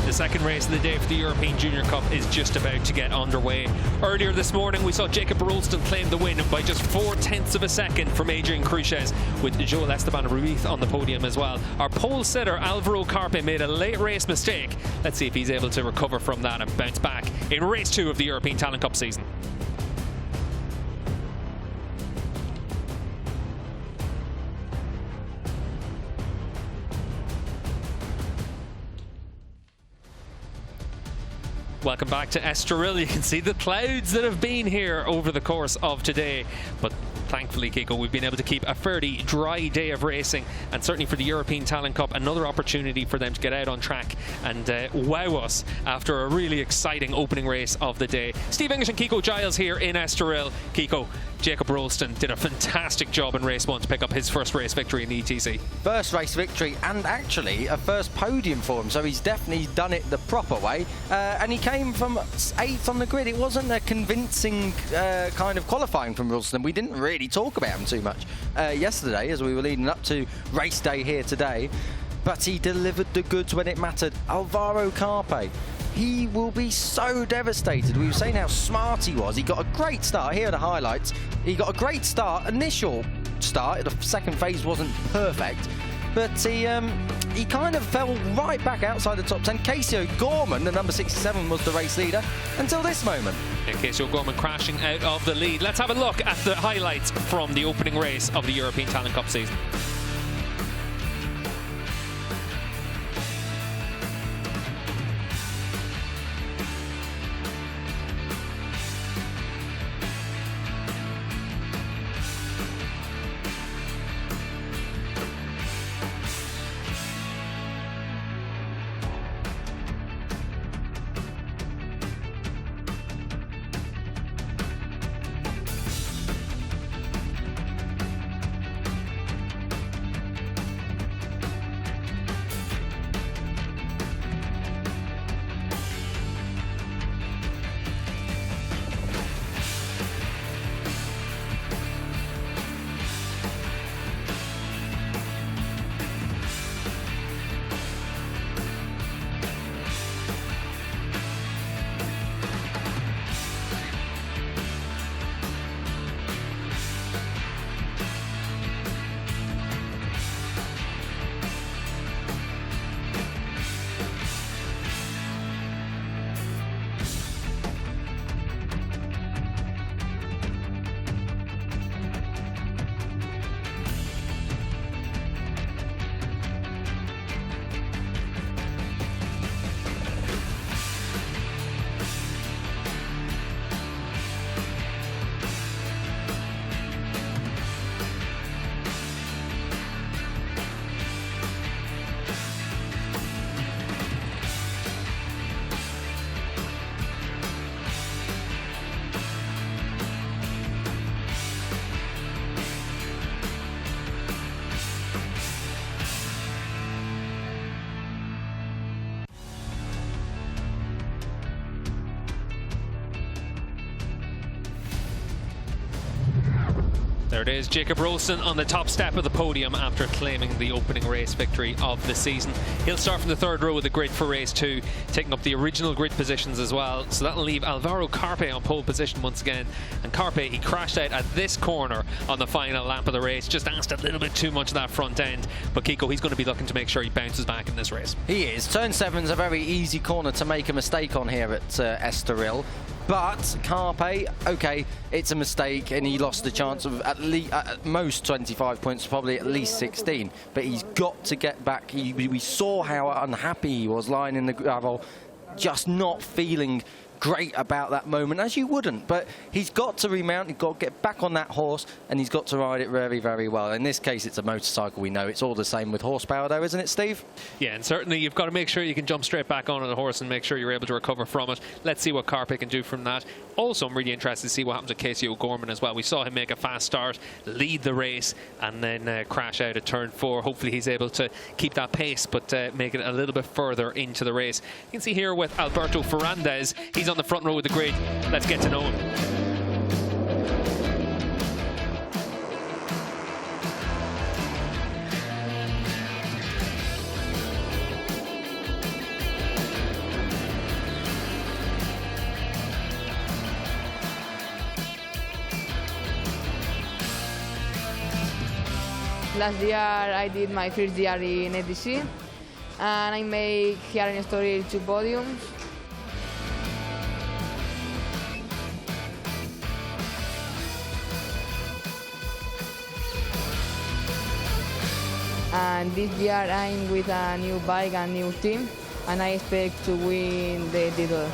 The second race of the day for the European Junior Cup is just about to get underway. Earlier this morning, we saw Jacob Roulstone claim the win by just 0.4 of a second from Adrian Cruces, with Joel Esteban Ruiz on the podium as well. Our pole sitter, Alvaro Carpe, made a late race mistake. Let's see if he's able to recover from that and bounce back in race 2 of the European Talent Cup season. Welcome back to Estoril. You can see the clouds that have been here over the course of today, but thankfully, Kiko, we've been able to keep a fairly dry day of racing, and certainly for the European Talent Cup, another opportunity for them to get out on track and wow us after a really exciting opening race of the day. Steve English and Kiko Giles here in Estoril. Kiko, Jacob Roulstone did a fantastic job in race 1 to pick up his first race victory in the ETC. First race victory, and actually a first podium for him, so he's definitely done it the proper way. And he came from 8th on the grid. It wasn't a convincing kind of qualifying from Roulstone. We didn't really talk about him too much yesterday as we were leading up to race day here today, but he delivered the goods when it mattered. Alvaro Carpe, he will be so devastated. We were saying how smart he was. He got a great start. Here are the highlights. He got a great start, initial start. The second phase wasn't perfect, but he kind of fell right back outside the top 10. Casey O'Gorman, the number 67, was the race leader until this moment. And Casey O'Gorman crashing out of the lead. Let's have a look at the highlights from the opening race of the European Talent Cup season. There it is, Jacob Roulstone on the top step of the podium after claiming the opening race victory of the season. He'll start from the 3rd row of the grid for race 2, taking up the original grid positions as well. So that'll leave Alvaro Carpe on pole position once again. And Carpe, he crashed out at this corner on the final lap of the race. Just asked a little bit too much of that front end. But Kiko, he's going to be looking to make sure he bounces back in this race. He is. Turn 7's a very easy corner to make a mistake on here at Estoril. But Carpe, okay, it's a mistake, and he lost the chance of at most 25 points, probably at least 16. But he's got to get back. We saw how unhappy he was lying in the gravel, just not feeling great about that moment, as you wouldn't. But he's got to remount, he's got to get back on that horse, and he's got to ride it very, very well. In this case, it's a motorcycle, we know. It's all the same with horsepower, though, isn't it, Steve? Yeah, and certainly you've got to make sure you can jump straight back on a horse and make sure you're able to recover from it. Let's see what Carpe can do from that. Also, I'm really interested to see what happens to Casey O'Gorman as well. We saw him make a fast start, lead the race, and then crash out at turn 4. Hopefully he's able to keep that pace, but make it a little bit further into the race. You can see here with Alberto Fernandez, he's on the front row of the grid. Let's get to know him. last year I did my first year in ETC, and I made here in Estoril 2 podiums. And this year I'm with a new bike and new team, and I expect to win the title.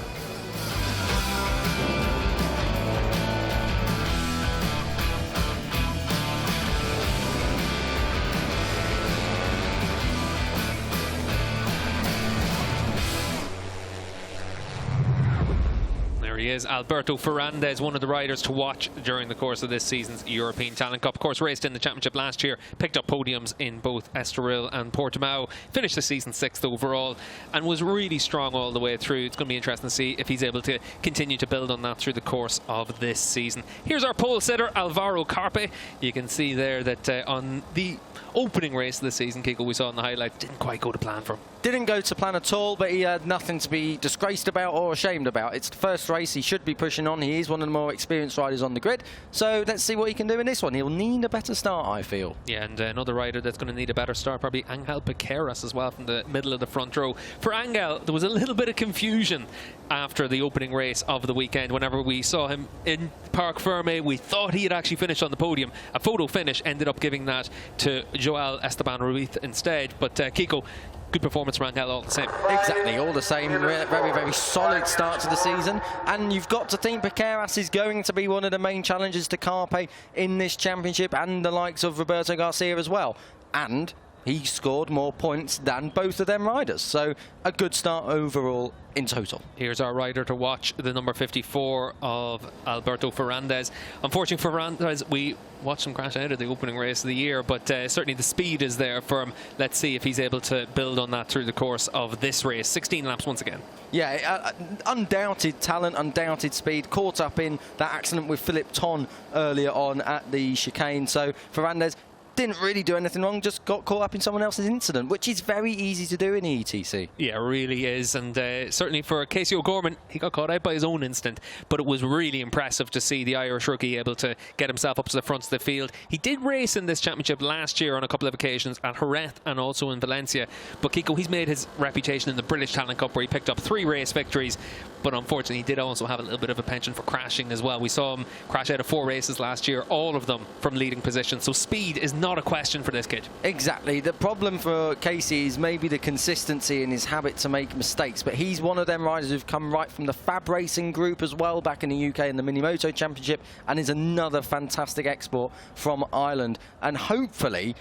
He is Alberto Fernandez, one of the riders to watch during the course of this season's European Talent Cup. Of course, raced in the championship last year, picked up podiums in both Estoril and Portimao, finished the season 6th overall, and was really strong all the way through. It's going to be interesting to see if he's able to continue to build on that through the course of this season. Here's our pole sitter, Alvaro Carpe. You can see there that on the opening race of the season, Kiko, we saw in the highlights, didn't quite go to plan for him. Didn't go to plan at all, but he had nothing to be disgraced about or ashamed about. It's the first race. He should be pushing on. He is one of the more experienced riders on the grid. So let's see what he can do in this one. He'll need a better start, I feel. Yeah, and another rider that's going to need a better start, probably Angel Piqueras as well, from the middle of the front row. For Angel, there was a little bit of confusion after the opening race of the weekend. Whenever we saw him in Parc Fermé, we thought he had actually finished on the podium. A photo finish ended up giving that to Joel Esteban Ruiz instead. But Kiko, good performance from Angel all the same. Exactly, all the same. Very, very solid start to the season. And you've got to think Piqueras is going to be one of the main challenges to Carpe in this championship, and the likes of Roberto Garcia as well. And he scored more points than both of them riders. So a good start overall in total. Here's our rider to watch, the number 54 of Alberto Fernandez. Unfortunately for Fernandez, we watched him crash out of the opening race of the year, but certainly the speed is there for him. Let's see if he's able to build on that through the course of this race. 16 laps once again. Yeah, undoubted talent, undoubted speed. Caught up in that accident with Philippe Ton earlier on at the chicane. So Fernandez didn't really do anything wrong, just got caught up in someone else's incident, which is very easy to do in ETC. Yeah, it really is. And certainly for Casey O'Gorman, he got caught out by his own incident, but it was really impressive to see the Irish rookie able to get himself up to the front of the field. He did race in this championship last year on a couple of occasions at Jerez and also in Valencia, but Kiko, he's made his reputation in the British Talent Cup, where he picked up 3 race victories, but unfortunately he did also have a little bit of a penchant for crashing as well. We saw him crash out of 4 races last year, all of them from leading positions, so speed is not a question for this kid. Exactly. The problem for Casey is maybe the consistency in his habit to make mistakes, but he's one of them riders who've come right from the Fab Racing group as well back in the UK in the Mini Moto Championship, and is another fantastic export from Ireland, and hopefully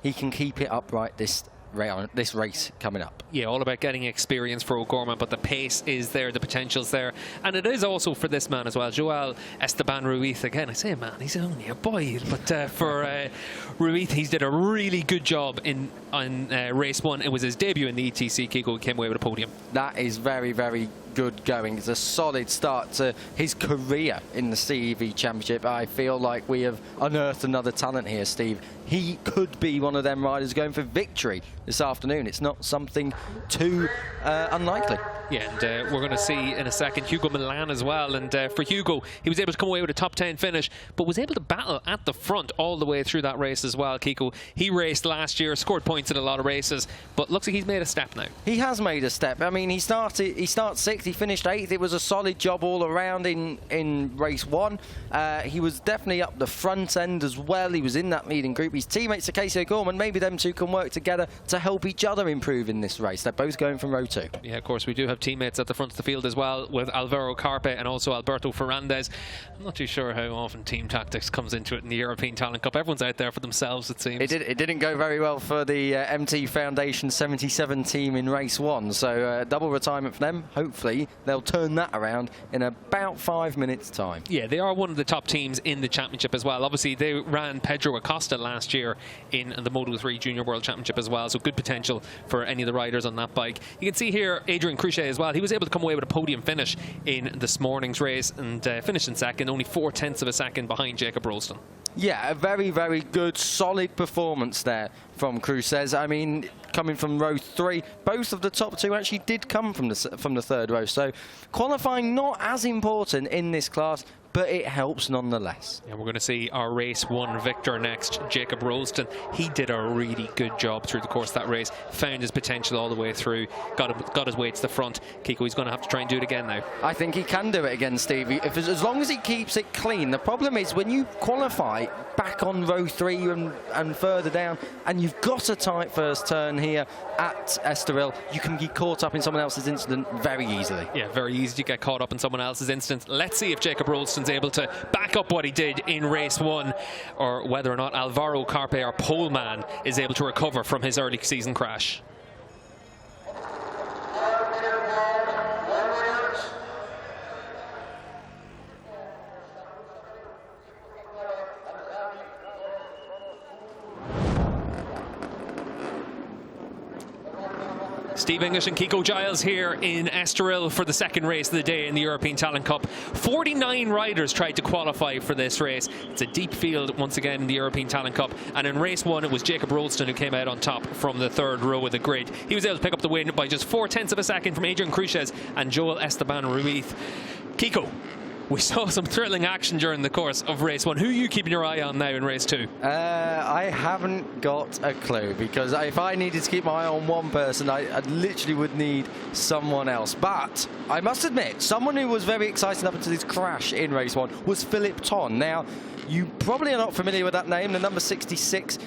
he can keep it upright this race coming up. Yeah, all about getting experience for O'Gorman, but the pace is there, the potential's there, and it is also for this man as well, Joel Esteban Ruiz. Again, I say man, he's only a boy, but for Ruiz, he's did a really good job on race 1. It was his debut in the ETC. Kiko came away with a podium. That is very, very good going. It's a solid start to his career in the CEV Championship. I feel like we have unearthed another talent here, Steve. He could be one of them riders going for victory this afternoon. It's not something too unlikely. Yeah, and we're going to see in a second Hugo Milan as well. And for Hugo, he was able to come away with a top 10 finish, but was able to battle at the front all the way through that race as well. Kiko, he raced last year, scored points in a lot of races, but looks like he's made a step now. He has made a step. I mean, he starts 6th, he finished 8th. It was a solid job all around in race 1. He was definitely up the front end as well. He was in that leading group. His teammates are Casey O'Gorman. Maybe them two can work together to help each other improve in this race. They're both going from row 2. Yeah, of course, we do have teammates at the front of the field as well, with Alvaro Carpe and also Alberto Fernandez. I'm not too sure how often team tactics comes into it in the European Talent Cup. Everyone's out there for themselves, it seems. It didn't go very well for the MT Foundation 77 team in race 1, so double retirement for them. Hopefully they'll turn that around in about 5 minutes time. Yeah, they are one of the top teams in the championship as well. Obviously they ran Pedro Acosta last year in the Moto2 Junior World Championship as well, so good potential for any of the riders on that bike. You can see here Adrian Cruchet as well. He was able to come away with a podium finish in this morning's race and finished in second, only 0.4 of a second behind Jacob Roulstone. Yeah, a very, very good, solid performance there from Cruces. I mean, coming from row 3, both of the top 2 actually did come from the 3rd row. So qualifying not as important in this class, but it helps nonetheless. Yeah, we're going to see our race 1 victor next, Jacob Roulstone. He did a really good job through the course of that race, found his potential all the way through, got his way to the front. Kiko, he's going to have to try and do it again now. I think he can do it again, Stevie, as long as he keeps it clean. The problem is when you qualify back on row 3 and further down, and you've got a tight first turn here at Estoril, you can get caught up in someone else's incident very easily. Yeah, very easy to get caught up in someone else's instance. Let's see if Jacob Roulstone's able to back up what he did in race 1, or whether or not Alvaro Carpe, our pole man, is able to recover from his early season crash. Steve English and Kiko Giles here in Estoril for the second race of the day in the European Talent Cup. 49 riders tried to qualify for this race. It's a deep field once again in the European Talent Cup. And in race 1, it was Jacob Roulstone who came out on top from the 3rd row of the grid. He was able to pick up the win by just 0.4 of a second from Adrian Cruces and Joel Esteban Ruiz. Kiko, we saw some thrilling action during the course of race 1. Who are you keeping your eye on now in race 2? I haven't got a clue, because if I needed to keep my eye on one person, I literally would need someone else. But I must admit, someone who was very excited up until his crash in race 1 was Philip Ton. Now, you probably are not familiar with that name, the number 66.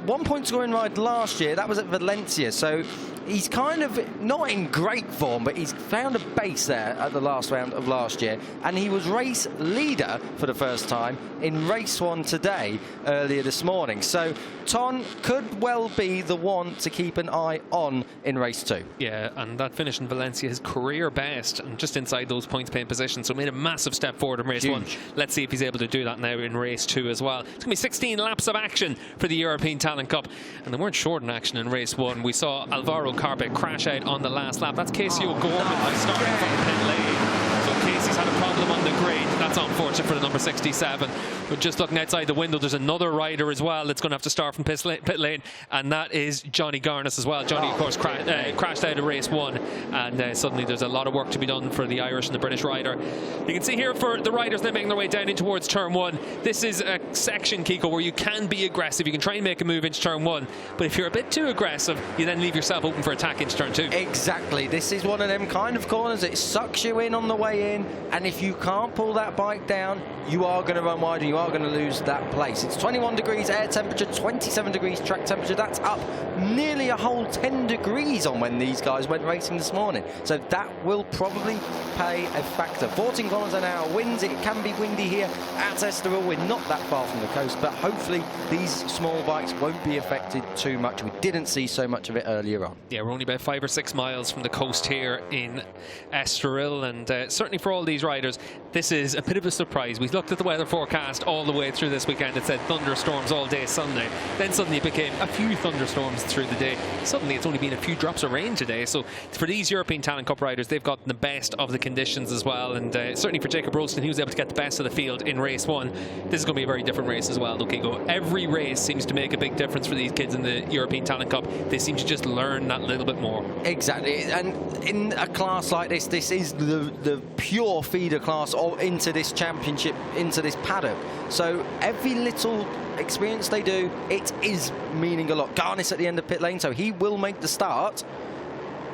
1 point scoring ride last year, that was at Valencia, so he's kind of not in great form, but he's found a base there at the last round of last year, and he was race leader for the first time in race 1 today, earlier this morning. So Ton could well be the one to keep an eye on in race 2. Yeah, and that finish in Valencia, his career best, and just inside those points paying positions, so made a massive step forward in race 1. Let's see if he's able to do that now in race 2 as well. It's going to be 16 laps of action for the European Talent Cup, and they weren't short in action in race 1. We saw Alvaro Carpe crash out on the last lap. That's Casey O'Gorman starting from the pit lane. So Casey's had a problem on the grid. That's unfortunate for the number 67. But just looking outside the window, there's another rider as well that's going to have to start from pit lane, and that is Johnny Garnis as well. Johnny, of course, crashed out of race 1, and suddenly there's a lot of work to be done for the Irish and the British rider. You can see here for the riders, they're making their way down in towards turn 1. This is a section, Kiko, where you can be aggressive. You can try and make a move into turn 1, but if you're a bit too aggressive, you then leave yourself open for attack into turn 2. Exactly. This is one of them kind of corners. It sucks you in on the way in, and if you can't pull that bike down, you are going to run wide and you are going to lose that place. It's 21 degrees air temperature, 27 degrees track temperature. That's up nearly a whole 10 degrees on when these guys went racing this morning. So that will probably play a factor. 14 kilometers an hour winds. It can be windy here at Estoril. We're not that far from the coast, but hopefully these small bikes won't be affected too much. We didn't see so much of it earlier on. Yeah, we're only about 5 or 6 miles from the coast here in Estoril, and certainly for all these riders, this is a bit of a surprise. We looked at the weather forecast all the way through this weekend. It said thunderstorms all day Sunday. Then suddenly it became a few thunderstorms through the day. Suddenly it's only been a few drops of rain today. So for these European Talent Cup riders, they've gotten the best of the conditions as well. And certainly for Jacob Roulstone, he was able to get the best of the field in race 1. This is going to be a very different race as well, though, Kiko. Every race seems to make a big difference for these kids in the European Talent Cup. They seem to just learn that little bit more. Exactly. And in a class like this, this is the pure feeder class into this championship, into this paddock. So every little experience they do, it is meaning a lot. Garnis at the end of pit lane, so he will make the start.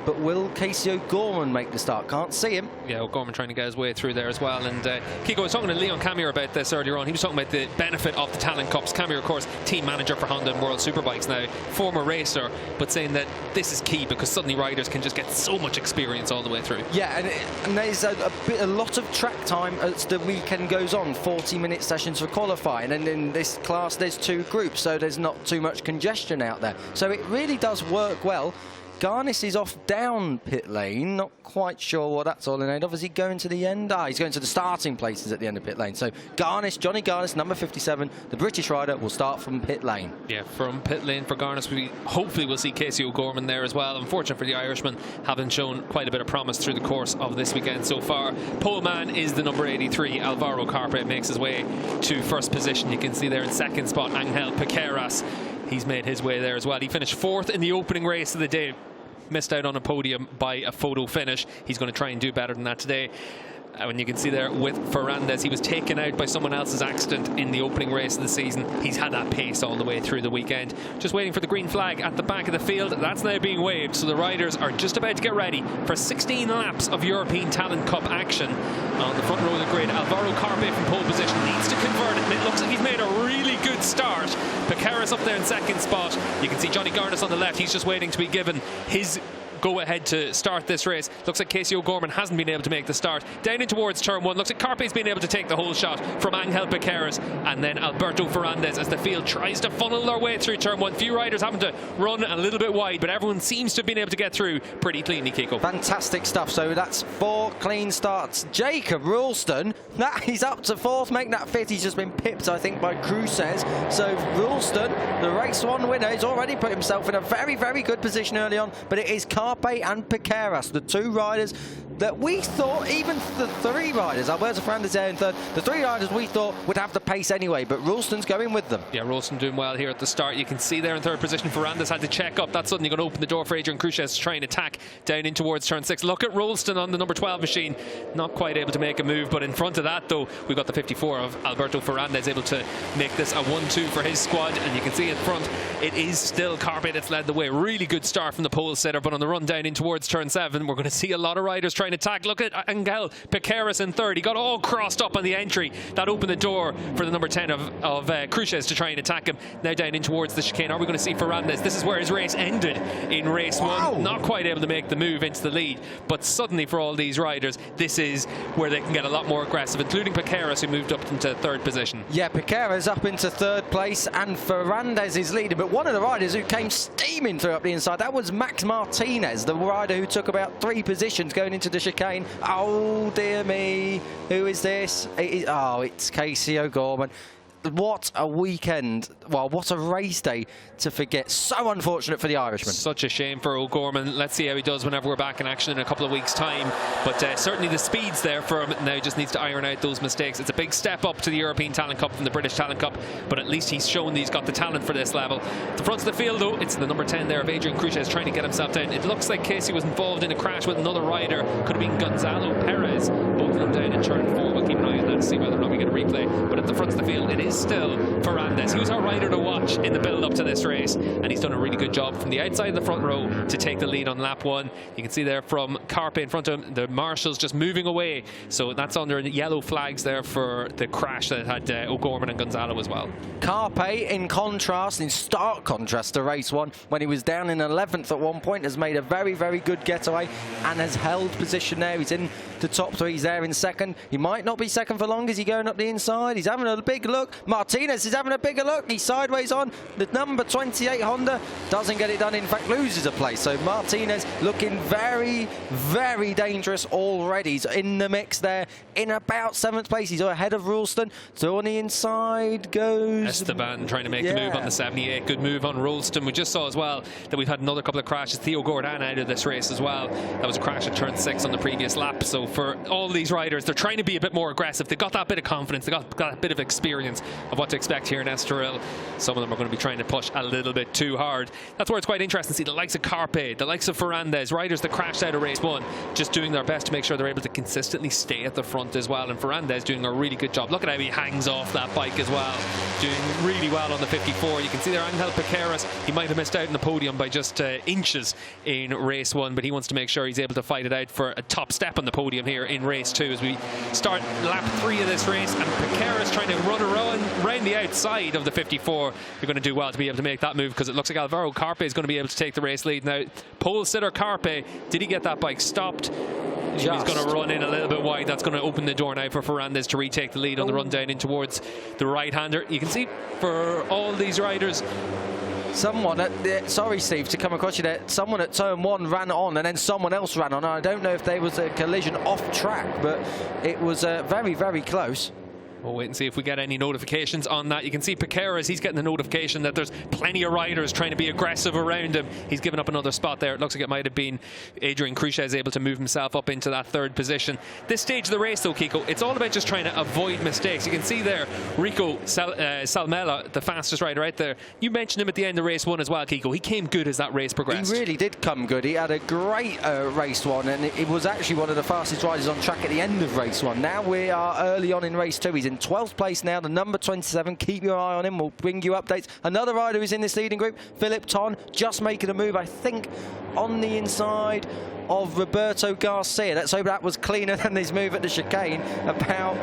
But will Casey O'Gorman make the start? Can't see him. Yeah, O'Gorman trying to get his way through there as well. And Kiko was talking to Leon Camure about this earlier on. He was talking about the benefit of the Talent Cups. Camure, of course, team manager for Honda and World Superbikes now, former racer, but saying that this is key because suddenly riders can just get so much experience all the way through. Yeah, and there's a lot of track time as the weekend goes on. 40-minute sessions for qualifying, and in this class there's 2 groups, so there's not too much congestion out there. So it really does work well. Garnis is off down pit lane, not quite sure what that's all in aid of. Is he going to the end? He's going to the starting places at the end of pit lane. So Garnis, Johnny Garnis, number 57, the British rider, will start from pit lane. Yeah, from pit lane for Garnis, we hopefully will see Casey O'Gorman there as well. Unfortunately for the Irishman, having shown quite a bit of promise through the course of this weekend so far. Pole man is the number 83, Alvaro Carpe, makes his way to first position. You can see there in second spot, Angel Piqueras. He's made his way there as well. He finished 4th in the opening race of the day. Missed out on a podium by a photo finish. He's going to try and do better than that today. When you can see there with Fernandez, he was taken out by someone else's accident in the opening race of the season. He's had that pace all the way through the weekend. Just waiting for the green flag at the back of the field. That's now being waved, so the riders are just about to get ready for 16 laps of European Talent Cup action. On the front row of the grid, Alvaro Carpe from pole position needs to convert it, and it looks like he's made a really good start. Piqueras up there in second spot. You can see Johnny Garnis on the left. He's just waiting to be given his go ahead to start this race. Looks like Casey O'Gorman hasn't been able to make the start. Down in towards turn one. Looks like Carpe's been able to take the whole shot from Angel Piqueras, and then Alberto Fernandez as the field tries to funnel their way through turn one. Few riders having to run a little bit wide, but everyone seems to have been able to get through pretty cleanly, Kiko. Fantastic stuff. So that's 4 clean starts. Jacob Roulstone, he's up to 4th, making that 5th. He's just been pipped, I think, by Cruces. So Roulstone, the race 1 winner, has already put himself in a very, very good position early on, but it is Carpe and Piqueras, the 2 riders that we thought, even the 3 riders, Alberto Fernandez there in 3rd, the 3 riders we thought would have the pace anyway, but Roulstone's going with them. Yeah, Roulstone doing well here at the start. You can see there in 3rd position, Fernandez had to check up. That's suddenly going to open the door for Adrian Cruces to try and attack down in towards turn 6. Look at Roulstone on the number 12 machine, not quite able to make a move, but in front of that though, we've got the 54 of Alberto Fernandez able to make this a 1-2 for his squad, and you can see in front, it is still Carpe that's led the way. Really good start from the pole sitter, but on the run down in towards turn 7, we're going to see a lot of riders trying to attack. Look at Angel Piqueras in 3rd. He got all crossed up on the entry. That opened the door for the number 10 of Cruces to try and attack him. Now down in towards the chicane. Are we going to see Fernandez? This is where his race ended in race 1. Not quite able to make the move into the lead, but suddenly for all these riders, this is where they can get a lot more aggressive, including Piqueras, who moved up into 3rd position. Yeah, Piqueras up into 3rd place, and Fernandez is leading, but one of the riders who came steaming through up the inside, that was Max Martinez, the rider who took about 3 positions going into the chicane. Oh dear me, who is this? It's Casey O'Gorman. What a weekend. Well, what a race day to forget. So unfortunate for the Irishman. Such a shame for O'Gorman. Let's see how he does whenever we're back in action in a couple of weeks' time. But certainly the speed's there for him. Now just needs to iron out those mistakes. It's a big step up to the European Talent Cup from the British Talent Cup, but at least he's shown that he's got the talent for this level. At the front of the field, though, it's the number 10 there of Adrian Cruces trying to get himself down. It looks like Casey was involved in a crash with another rider. Could have been Gonzalo Perez. Both of them down in turn 4. We'll keep an eye on that to see whether or not we get a replay. But at the front of the field, it is still Fernandez. He was our rider to watch in the build-up to this race, and he's done a really good job from the outside of the front row to take the lead on lap 1. You can see there from Carpe in front of him, the marshals just moving away, so that's under yellow flags there for the crash that had O'Gorman and Gonzalo as well. Carpe, in contrast, in stark contrast to race 1, when he was down in 11th at one point, has made a very, very good getaway and has held position there. He's in the top 3. He's there in 2nd. He might not be 2nd for long as he's going up the inside. He's having a big look. Martinez is having a bigger look. He's sideways on. The number 28 Honda doesn't get it done. In fact, loses a place. So Martinez looking very, very dangerous already. He's in the mix there in about 7th place. He's ahead of Roulstone. So on the inside goes Esteban trying to make the move on the 78. Good move on Roulstone. We just saw as well that we've had another couple of crashes. Theo Gordon out of this race as well. That was a crash at turn 6 on the previous lap. So for all these riders, they're trying to be a bit more aggressive. They've got that bit of confidence. They've got that bit of experience of what to expect here in Estoril. Some of them are going to be trying to push a little bit too hard. That's where it's quite interesting to see the likes of Carpe, the likes of Fernandez, riders that crashed out of race 1, just doing their best to make sure they're able to consistently stay at the front as well. And Fernandez doing a really good job. Look at how he hangs off that bike as well. Doing really well on the 54. You can see there Angel Piqueras, he might have missed out on the podium by just inches in race 1, but he wants to make sure he's able to fight it out for a top step on the podium here in race 2 as we start lap 3 of this race. And Piqueras trying to run around the outside of the 54. You're going to do well to be able to make that move, because it looks like Alvaro Carpe is going to be able to take the race lead. Now, pole sitter Carpe, did he get that bike stopped? He's going to run in a little bit wide. That's going to open the door now for Fernandez to retake the lead on the run down in towards the right-hander. You can see for all these riders, someone at sorry Steve to come across you there, someone at turn 1 ran on and then someone else ran on. I don't know if there was a collision off track, but it was very, very close. We'll wait and see if we get any notifications on that. You can see Piqueras, he's getting the notification that there's plenty of riders trying to be aggressive around him. He's given up another spot there. It looks like it might have been Adrian Cruces able to move himself up into that third position. This stage of the race, though, Kiko, it's all about just trying to avoid mistakes. You can see there, Rico Salmela, the fastest rider out there. You mentioned him at the end of race 1 as well, Kiko. He came good as that race progressed. He really did come good. He had a great race 1, and it was actually one of the fastest riders on track at the end of race 1. Now we are early on in race 2. He's in 12th place now, the number 27. Keep your eye on him. We'll bring you updates. Another rider who's in this leading group, Philip Ton, just making a move, I think, on the inside of Roberto Garcia. Let's hope that was cleaner than his move at the chicane about,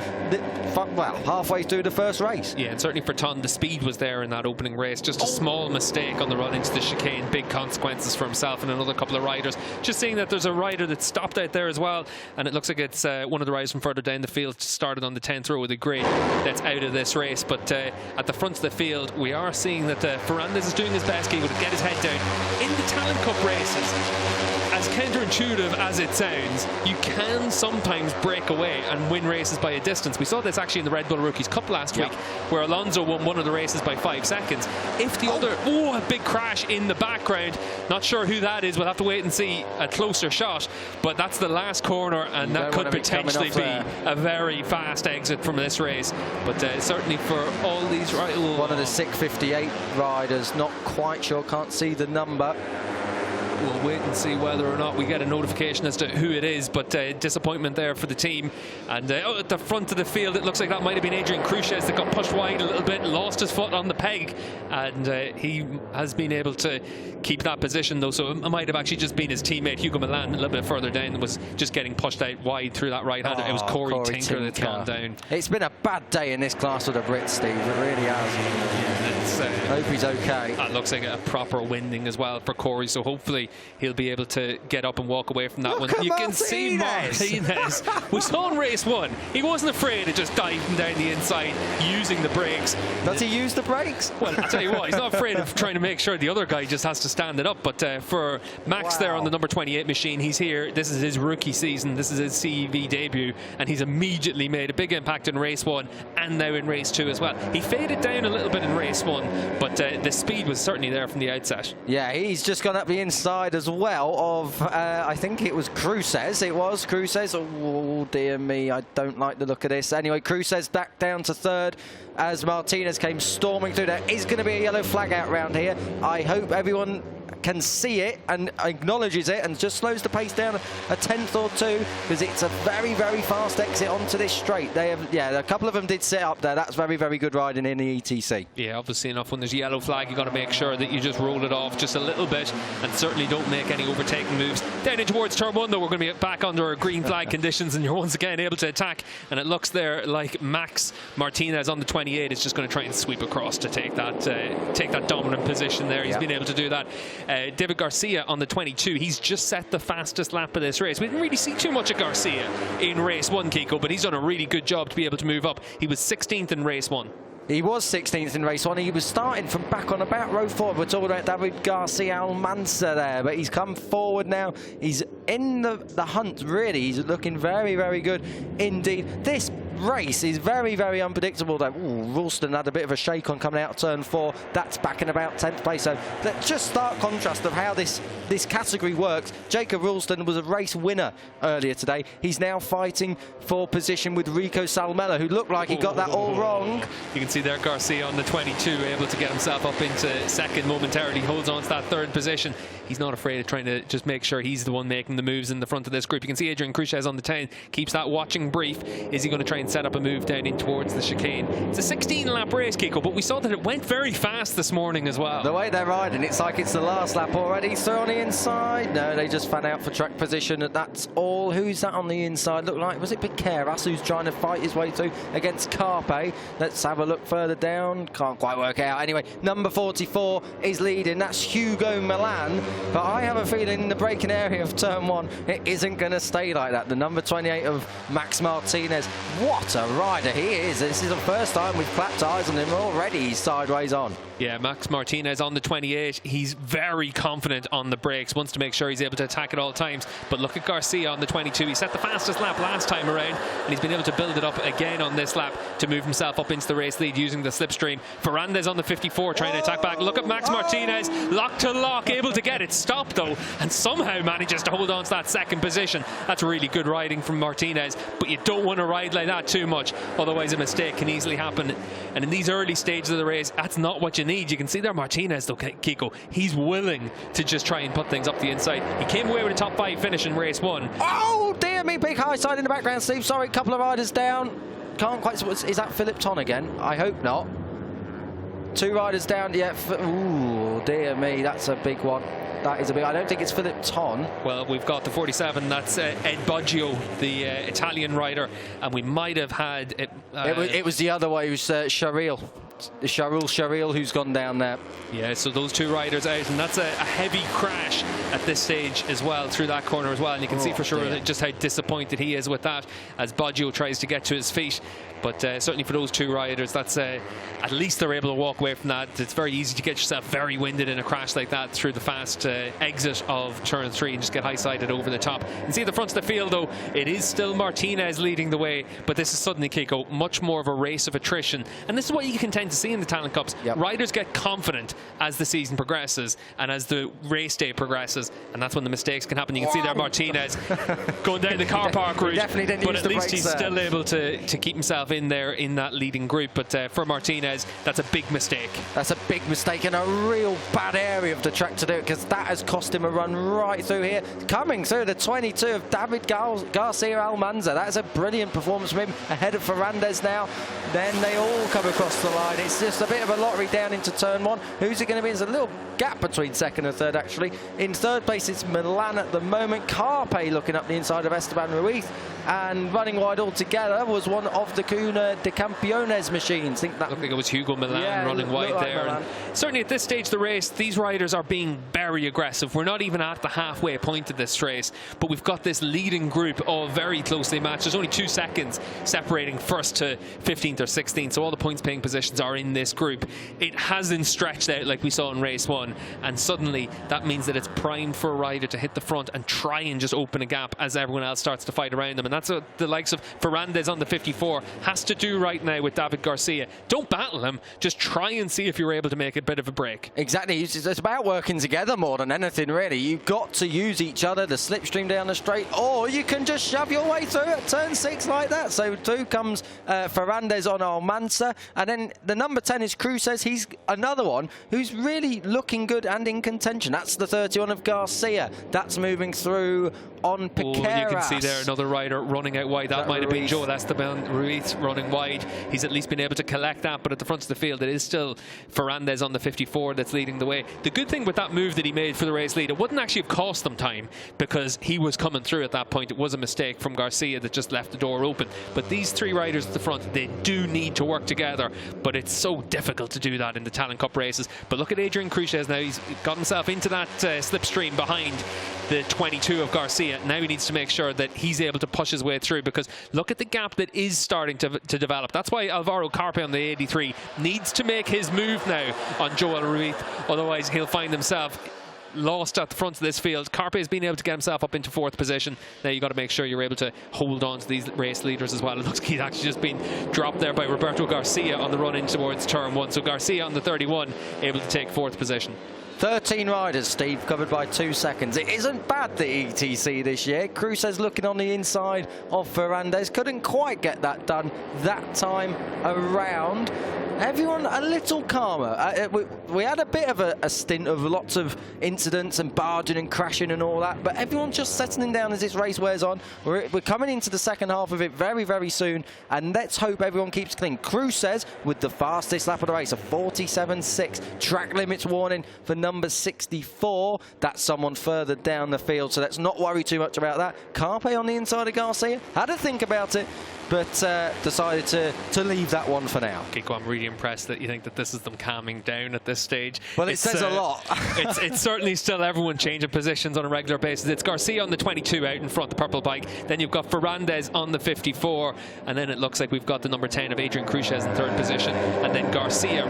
halfway through the first race. Yeah, and certainly for Ton, the speed was there in that opening race. Just a small mistake on the run into the chicane. Big consequences for himself and another couple of riders. Just seeing that there's a rider that stopped out there as well, and it looks like it's one of the riders from further down the field, started on the 10th row of the grid, that's out of this race. But at the front of the field, we are seeing that Fernandez is doing his best, Kiko, to get his head down. In the Talent Cup races, as counterintuitive as it sounds, you can sometimes break away and win races by a distance. We saw this actually in the Red Bull Rookies Cup last week, where Alonso won one of the races by 5 seconds. If the other, a big crash in the background. Not sure who that is. We'll have to wait and see a closer shot. But that's the last corner, and that could potentially be a very fast exit from this race. But certainly for all these riders, one of the 658 riders, not quite sure, can't see the number. We'll wait and see whether or not we get a notification as to who it is, but disappointment there for the team. And at the front of the field, it looks like that might have been Adrian Cruces that got pushed wide a little bit, lost his foot on the peg, and he has been able to keep that position, though, so it might have actually just been his teammate Hugo Milan a little bit further down that was just getting pushed out wide through that right-hander. It was Corey Tinker that's gone down. It's been a bad day in this class for the Brits, Steve. It really has. Yeah, hope he's okay. That looks like a proper winding as well for Corey, so hopefully he'll be able to get up and walk away from that one. You can see Martinez. We saw in race 1, he wasn't afraid of just diving down the inside using the brakes. Does he use the brakes? Well, I'll tell you what, he's not afraid of trying to make sure the other guy just has to stand it up. But for Max there on the number 28 machine, he's here. This is his rookie season. This is his CEV debut, and he's immediately made a big impact in race 1 and now in race 2 as well. He faded down a little bit in race 1, but the speed was certainly there from the outset. Yeah, he's just gone up the inside as well of, I think it was Cruces. It was Cruces. Oh, dear me, I don't like the look of this. Anyway, Cruces back down to 3rd as Martinez came storming through. There is going to be a yellow flag out round here. I hope everyone can see it and acknowledges it and just slows the pace down a 10th or 2, because it's a very, very fast exit onto this straight. They have, a couple of them did sit up there. That's very, very good riding in the ETC. Yeah, obviously enough, when there's a yellow flag, you've got to make sure that you just roll it off just a little bit and certainly don't make any overtaking moves. Down in towards turn 1, though, we're going to be back under our green flag conditions, and you're once again able to attack, and it looks there like Max Martinez on the 28 is just going to try and sweep across to take that dominant position there. He's been able to do that. David Garcia on the 22, he's just set the fastest lap of this race. We didn't really see too much of Garcia in race 1, Kiko, but he's done a really good job to be able to move up. He was 16th in race 1. He was 16th in race 1. He was starting from back on about row 4. We're talking about David Garcia Almanza there, but he's come forward now. He's in the hunt, really. He's looking very, very good indeed. This race is very, very unpredictable, though. Roulstone had a bit of a shake on coming out of turn 4. That's back in about 10th place. So that's just stark contrast of how this category works. Jacob Roulstone was a race winner earlier today. He's now fighting for position with Rico Salmela, who looked like he got that all wrong. You can see there Garcia on the 22 able to get himself up into 2nd momentarily, holds on to that 3rd position. He's not afraid of trying to just make sure he's the one making the moves in the front of this group. You can see Adrian Cruces on the 10, keeps that watching brief. Is he going to try and set up a move down in towards the chicane? It's a 16-lap race, Kiko, but we saw that it went very fast this morning as well. The way they're riding, it's like it's the last lap already. So on the inside, no, they just fan out for track position, and that's all. Who's that on the inside? Look like, was it Piqueras who's trying to fight his way through against Carpe? Let's have a look further down. Can't quite work out. Anyway, number 44 is leading. That's Hugo Milan. But I have a feeling in the braking area of turn 1, it isn't going to stay like that. The number 28 of Max Martinez. What What a rider he is. This is the first time we've clapped eyes on him already. He's sideways on. Yeah, Max Martinez on the 28. He's very confident on the brakes, wants to make sure he's able to attack at all times. But look at Garcia on the 22. He set the fastest lap last time around, and he's been able to build it up again on this lap to move himself up into the race lead using the slipstream. Fernandez on the 54 trying to attack back. Look at Max Martinez, lock to lock, able to get it stopped though, and somehow manages to hold on to that second position. That's really good riding from Martinez, but you don't want to ride like that too much, otherwise a mistake can easily happen. And in these early stages of the race, that's not what you need. You can see there Martinez though, Kiko, he's willing to just try and put things up the inside. He came away with a top 5 finish in race 1. Oh dear me, big high side in the background, Steve. Sorry, a couple of riders down. Can't quite. Is that Philip Ton again? I hope not. 2 riders down. Yeah. Ooh, dear me, that's a big one. That is a big. I don't think it's Philip Ton. Well, we've got the 47. That's Ed Boggio, the Italian rider, and we might have had it. It was the other way. It was Sharil who's gone down there. Yeah, so those 2 riders out, and that's a heavy crash at this stage as well, through that corner as well. And you can see for sure just how disappointed he is with that as Boggio tries to get to his feet. But certainly for those 2 riders, that's at least they're able to walk away from that. It's very easy to get yourself very winded in a crash like that through the fast exit of turn 3 and just get high-sided over the top. You can see at the front of the field, though, it is still Martinez leading the way, but this is suddenly, Kiko, much more of a race of attrition. And this is what you can tend to see in the Talent Cups. Yep. Riders get confident as the season progresses and as the race day progresses, and that's when the mistakes can happen. You can see there Martinez going down the car park route, but at least he's still able to keep himself in there in that leading group. But for Martinez, that's a big mistake. That's a big mistake and a real bad area of the track to do it, because that has cost him a run right through here. Coming through the 22 of David Garcia Almanza. That's a brilliant performance from him, ahead of Fernandez now. Then they all come across the line. It's just a bit of a lottery down into turn 1. Who's it going to be? There's a little gap between second and third, actually. In third place, it's Milan at the moment. Carpe looking up the inside of Esteban Ruiz, and running wide altogether was one of the Cuna de Campeones machines. I think that looked like it was Hugo Milan running wide there. And certainly at this stage of the race, these riders are being very aggressive. We're not even at the halfway point of this race, but we've got this leading group all very closely matched. There's only 2 seconds separating first to 15th or 16th, so all the points paying positions are in this group. It hasn't stretched out like we saw in race 1, and suddenly that means that it's primed for a rider to hit the front and try and just open a gap as everyone else starts to fight around them. And that's what the likes of Fernandez on the 54 has to do right now with David Garcia. Don't battle him, just try and see if you're able to make a bit of a break. Exactly, it's about working together more than anything, really. You've got to use each other, the slipstream down the straight, or you can just shove your way through at turn 6 like that. So through comes Fernandez on Almanza, and then the number 10 is Cruces. He's another one who's really looking good and in contention. That's the 31 of Garcia. That's moving through on Piqueras. You can see there another rider running out wide. That might have been Joel Esteban Ruiz running wide. He's at least been able to collect that, but at the front of the field, it is still Fernandez on the 54 that's leading the way. The good thing with that move that he made for the race lead, it wouldn't actually have cost them time, because he was coming through at that point. It was a mistake from Garcia that just left the door open. But these 3 riders at the front, they do need to work together, but it's so difficult to do that in the Talent Cup races. But look at Adrian Cruces now. He's got himself into that slipstream behind the 22 of Garcia. Now he needs to make sure that he's able to push his way through, because look at the gap that is starting to develop. That's why Alvaro Carpe on the 83 needs to make his move now on Joel Ruiz, otherwise he'll find himself lost at the front of this field. Carpe has been able to get himself up into 4th position. Now you've got to make sure you're able to hold on to these race leaders as well. It looks like he's actually just been dropped there by Roberto Garcia on the run in towards turn 1. So Garcia on the 31 able to take 4th position. 13 riders, Steve, covered by 2 seconds. It isn't bad, the ETC this year. Cruces looking on the inside of Fernandez. Couldn't quite get that done that time around. Everyone a little calmer. We had a bit of a stint of lots of incidents and barging and crashing and all that, but everyone's just settling down as this race wears on. We're coming into the second half of it very, very soon, and let's hope everyone keeps clean. Cruces with the fastest lap of the race, a 47.6. Track limits warning for number 64. That's someone further down the field, so let's not worry too much about that. Carpe on the inside of Garcia. Had to think about it. but decided to leave that one for now. Kiko, I'm really impressed that you think that this is them calming down at this stage. Well, it says a lot. it's certainly still everyone changing positions on a regular basis. It's Garcia on the 22 out in front, the purple bike. Then you've got Fernandez on the 54. And then it looks like we've got the number 10 of Adrian Cruces in third position. And then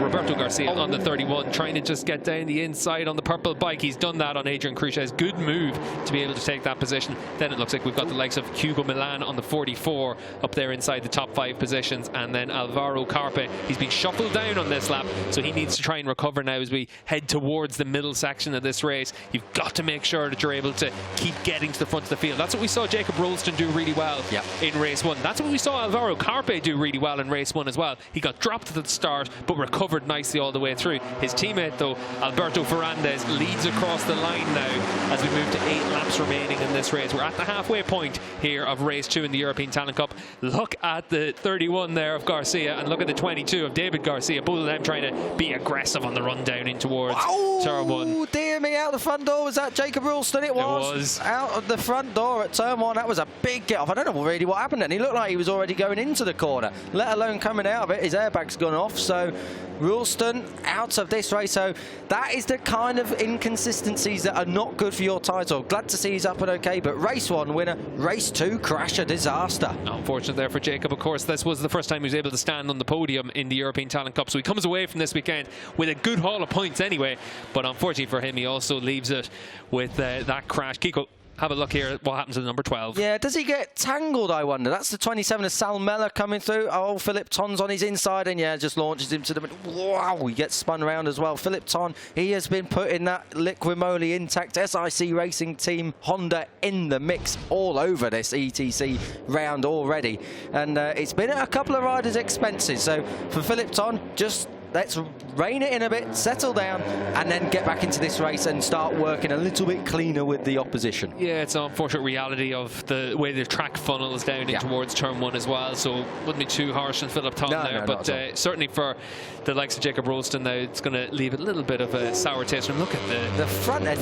Roberto Garcia on the 31, trying to just get down the inside on the purple bike. He's done that on Adrian Cruces. Good move to be able to take that position. Then it looks like we've got the likes of Hugo Milan on the 44 up there inside the top 5 positions. And then Alvaro Carpe, he's been shuffled down on this lap, so he needs to try and recover now as we head towards the middle section of this race. You've got to make sure that you're able to keep getting to the front of the field. That's what we saw Jacob Roulstone do really well in race 1. That's what we saw Alvaro Carpe do really well in race 1 as well. He got dropped at the start but recovered nicely all the way through. His teammate though, Alberto Fernandez, leads across the line now as we move to 8 laps remaining in this race. We're at the halfway point here of race 2 in the European Talent Cup. Look at the 31 there of Garcia and look at the 22 of David Garcia. Both of them trying to be aggressive on the run down in towards turn 1. Dear me, out the front door. Was that Jacob Roulstone? It was. Out of the front door at turn 1. That was a big get off. I don't know really what happened, and he looked like he was already going into the corner, let alone coming out of it. His airbag's gone off, so Roulstone out of this race. So that is the kind of inconsistencies that are not good for your title. Glad to see he's up and okay, but race 1 winner, race 2 crash, a disaster. Unfortunate there for Jacob. Of course, this was the first time he was able to stand on the podium in the European Talent Cup, so he comes away from this weekend with a good haul of points anyway, but unfortunately for him, he also leaves it with that crash. Kiko, have a look here at what happens to the number 12. Yeah, does he get tangled, I wonder? That's the 27 of Salmella coming through. Oh, Philip Ton's on his inside, and yeah, just launches him to the middle. Wow, he gets spun around as well. Philip Ton, he has been putting that Liquimoli intact SIC Racing Team Honda in the mix all over this ETC round already. And it's been at a couple of riders' expenses. So for Philip Ton, just let's rein it in a bit, settle down, and then get back into this race and start working a little bit cleaner with the opposition. Yeah, it's an unfortunate reality of the way the track funnels down in towards turn 1 as well, so wouldn't be too harsh on Philip Ton there, but certainly for the likes of Jacob Roulstone now, it's going to leave a little bit of a sour taste. And look at the front end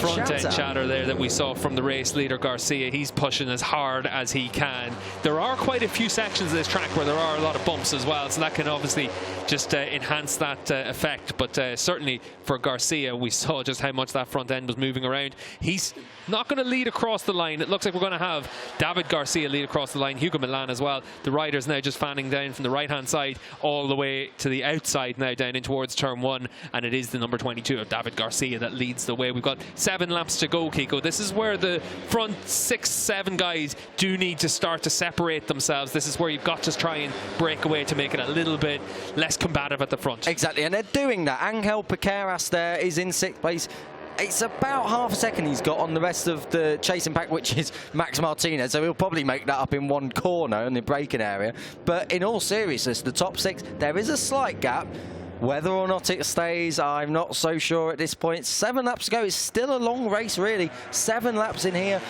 chatter there that we saw from the race leader Garcia. He's pushing as hard as he can. There are quite a few sections of this track where there are a lot of bumps as well, so that can obviously just enhance that effect, but certainly for Garcia, we saw just how much that front end was moving around. He's not going to lead across the line. It looks like we're going to have David Garcia lead across the line, Hugo Milan as well. The riders now just fanning down from the right hand side all the way to the outside now down in towards turn 1, and it is the number 22 of David Garcia that leads the way. We've got 7 laps to go, Kiko. This is where the front 6-7 guys do need to start to separate themselves. This is where you've got to try and break away to make it a little bit less combative at the front. Exactly, and they're doing that. Angel Piqueras there is in 6th place. It's about half a second he's got on the rest of the chasing pack, which is Max Martinez, so he'll probably make that up in one corner in the braking area. But in all seriousness, the top 6, there is a slight gap. Whether or not it stays, I'm not so sure at this point. 7 laps to go. It's still a long race, really. 7 laps in here.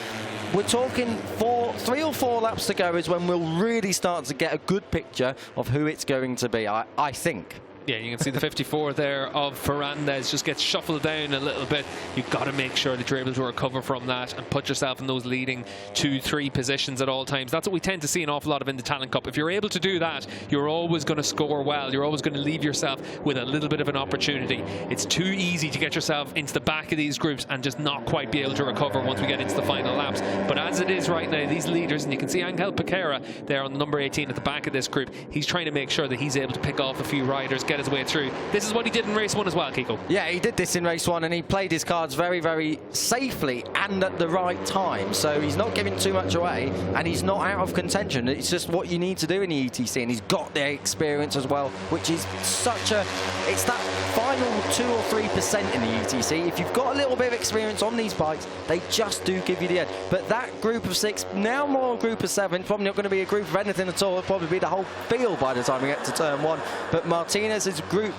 We're talking 3 or 4 laps to go is when we'll really start to get a good picture of who it's going to be, I think. Yeah, you can see the 54 there of Fernandez just gets shuffled down a little bit. You've got to make sure that you're able to recover from that and put yourself in those leading 2-3 positions at all times. That's what we tend to see an awful lot of in the Talent Cup. If you're able to do that, you're always going to score well. You're always going to leave yourself with a little bit of an opportunity. It's too easy to get yourself into the back of these groups and just not quite be able to recover once we get into the final laps. But as it is right now, these leaders, and you can see Angel Piquera there on the number 18 at the back of this group, he's trying to make sure that he's able to pick off a few riders, get his way through. This is what he did in race 1 as well, Kiko. Yeah, he did this in race 1, and he played his cards very, very safely and at the right time. So he's not giving too much away, and he's not out of contention. It's just what you need to do in the ETC, and he's got the experience as well, which is such a... It's that final 2 or 3% in the ETC. If you've got a little bit of experience on these bikes, they just do give you the edge. But that group of 6, now more a group of 7, probably not going to be a group of anything at all. It'll probably be the whole field by the time we get to turn 1. But Martinez's group,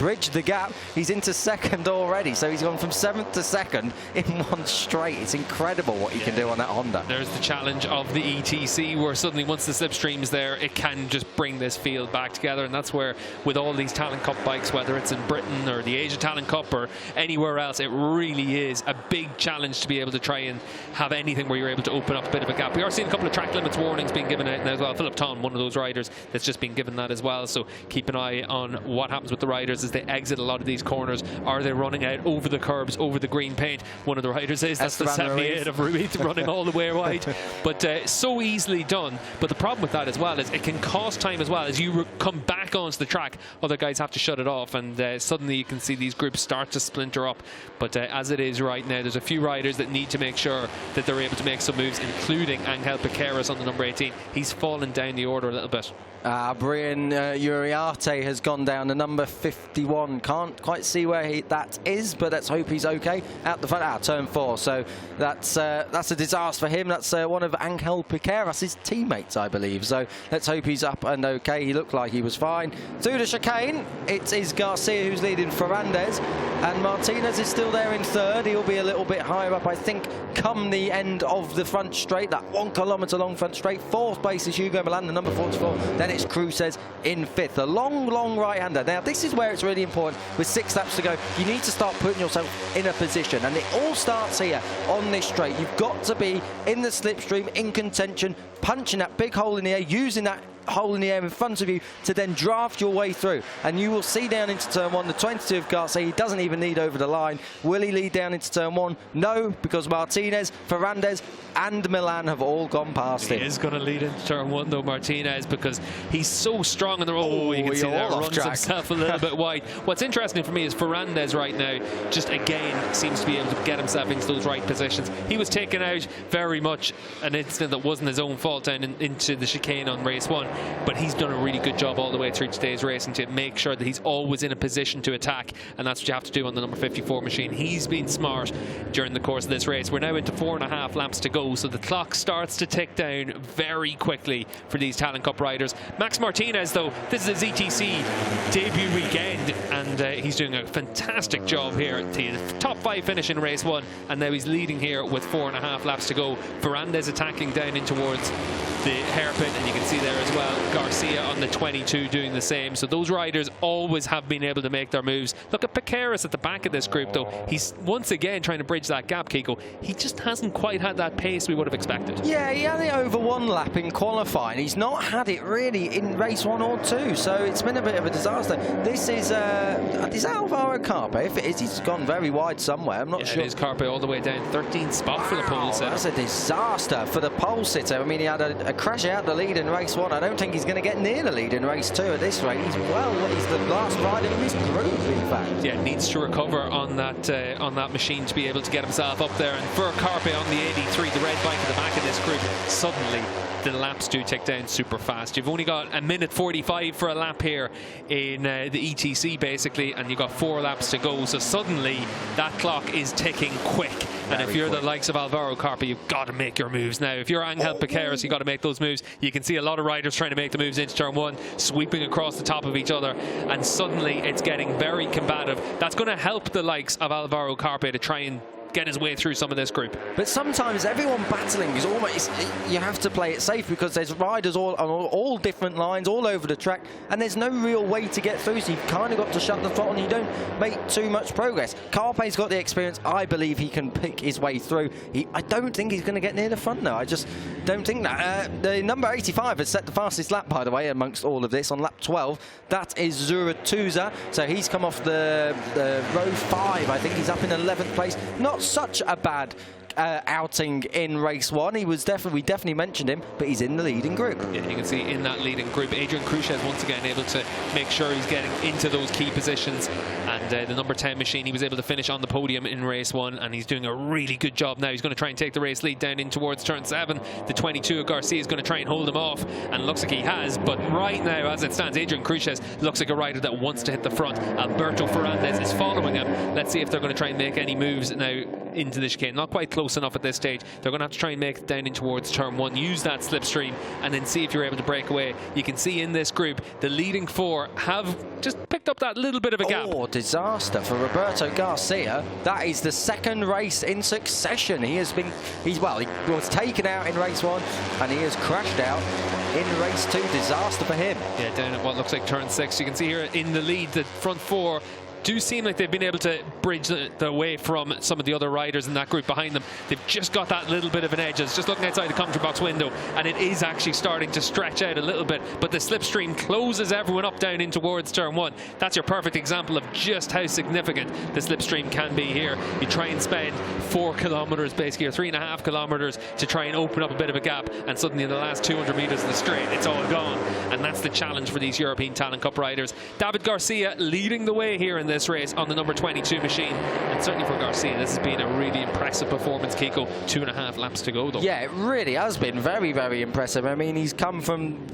bridged the gap. He's into second already, so he's gone from 7th to 2nd in one straight. It's incredible what he can do on that Honda. There's the challenge of the ETC, where suddenly once the slipstream's there, it can just bring this field back together, and that's where with all these Talent Cup bikes, whether it's in Britain or the Asia Talent Cup or anywhere else, it really is a big challenge to be able to try and have anything where you're able to open up a bit of a gap. We are seeing a couple of track limits warnings being given out now as well. Philip Ton, one of those riders that's just been given that as well, so keep an eye on what happens with the riders as they exit a lot of these corners. Are they running out over the curbs, over the green paint? One of the riders says that's the 78 of Ruiz running all the way wide, but so easily done. But the problem with that as well is it can cost time as well. As you come back onto the track, other guys have to shut it off, and suddenly you can see these groups start to splinter up. But as it is right now, there's a few riders that need to make sure that they're able to make some moves, including Angel Piqueras on the number 18. He's fallen down the order a little bit. Brian Uriarte has gone down to number 51. Can't quite see where that is, but let's hope he's okay. Out the front, turn 4. So that's a disaster for him. That's one of Angel Piqueras' teammates, I believe. So let's hope he's up and okay. He looked like he was fine. Through the chicane, it is Garcia who's leading Fernandez, and Martinez is still there in 3rd. He'll be a little bit higher up, I think, come the end of the front straight, that 1 kilometre long front straight. 4th place is Hugo Milan, the number 44. Then it's Cruces in 5th. A long right-hander. Now, this is where it's really important. With 6 laps to go, you need to start putting yourself in a position. And it all starts here on this straight. You've got to be in the slipstream, in contention, punching that big hole in the air, using that hole in the air in front of you to then draft your way through. And you will see down into turn 1, the 22 of Garcia. He doesn't even need over the line. Will he lead down into turn 1? No, because Martinez, Fernandez and Milan have all gone past him. He is going to lead into turn 1 though, Martinez, because he's so strong in the road. Oh, you can see that runs himself a little bit wide. What's interesting for me is Fernandez right now just again seems to be able to get himself into those right positions. He was taken out very much an incident that wasn't his own fault down into the chicane on race 1, but he's done a really good job all the way through today's racing to make sure that he's always in a position to attack, and that's what you have to do on the number 54 machine. He's been smart during the course of this race. We're now into 4.5 laps to go, so the clock starts to tick down very quickly for these Talent Cup riders. Max Martinez, though, this is his ETC debut weekend, and he's doing a fantastic job here. The top 5 finish in race 1, and now he's leading here with 4.5 laps to go. Fernandez attacking down in towards the hairpin, and you can see there as well Garcia on the 22 doing the same. So those riders always have been able to make their moves. Look at Piqueras at the back of this group, though. He's once again trying to bridge that gap, Kiko. He just hasn't quite had that pace we would have expected. Yeah, he had it over 1 lap in qualifying. He's not had it really in race 1 or 2, so it's been a bit of a disaster. This is Alvaro Carpe? If it is, he's gone very wide somewhere. I'm not sure. It is Carpe all the way down. 13th spot for the pole sitter. That's a disaster for the pole sitter. I mean, he had a crash out the lead in race 1. I don't think he's going to get near the lead in race 2 at this rate. He's the last rider in this group, in fact. Yeah, needs to recover on that machine to be able to get himself up there. And for Carpe on the 83, the red bike at the back of this group, suddenly the laps do tick down super fast. You've only got 1:45 for a lap here in the ETC basically, and you've got 4 laps to go, so suddenly that clock is ticking quick. And if you're the likes of Alvaro Carpe, you've got to make your moves now. If you're Angel Piqueras, you've got to make those moves. You can see a lot of riders trying to make the moves into turn 1, sweeping across the top of each other, and suddenly it's getting very combative. That's going to help the likes of Alvaro Carpe to try and get his way through some of this group. But sometimes everyone battling is almost, you have to play it safe because there's riders all on all different lines all over the track, and there's no real way to get through, so you've kind of got to shut the throttle and you don't make too much progress. Carpe's got the experience. I believe he can pick his way through. I don't think he's going to get near the front now. I just don't think that. The number 85 has set the fastest lap, by the way, amongst all of this on lap 12. That is Zurutuza, so he's come off the row 5. I think he's up in 11th place. Not such a bad outing in race 1. We definitely mentioned him, but he's in the leading group. Yeah, you can see in that leading group, Adrian Cruces once again able to make sure he's getting into those key positions, and And the number 10 machine, he was able to finish on the podium in race 1, and he's doing a really good job now. He's going to try and take the race lead down in towards turn 7. The 22 of Garcia is going to try and hold him off, and looks like he has. But right now, as it stands, Adrian Cruces looks like a rider that wants to hit the front. Alberto Fernandez is following him. Let's see if they're going to try and make any moves now into the chicane. Not quite close enough at this stage. They're going to have to try and make it down in towards turn 1, use that slipstream, and then see if you're able to break away. You can see in this group, the leading 4 have just picked up that little bit of a gap. Oh, disaster for Roberto Garcia. That is the 2nd race in succession. He was taken out in race 1, and he has crashed out in race 2. Disaster for him. Yeah, down at what looks like turn 6. You can see here in the lead, the front 4 do seem like they've been able to bridge the way from some of the other riders in that group behind them. They've just got that little bit of an edge. It's just looking outside the commentary box window, and it is actually starting to stretch out a little bit, but the slipstream closes everyone up down in towards turn 1. That's your perfect example of just how significant the slipstream can be here. You try and spend 4 kilometers basically, or 3.5 kilometers to try and open up a bit of a gap, and suddenly in the last 200 meters of the straight, it's all gone. And that's the challenge for these European Talent Cup riders. David Garcia leading the way here in this race on the number 22 machine, and certainly for Garcia this has been a really impressive performance, Kiko. 2.5 laps to go though. Yeah, it really has been very, very impressive. I mean, he's come from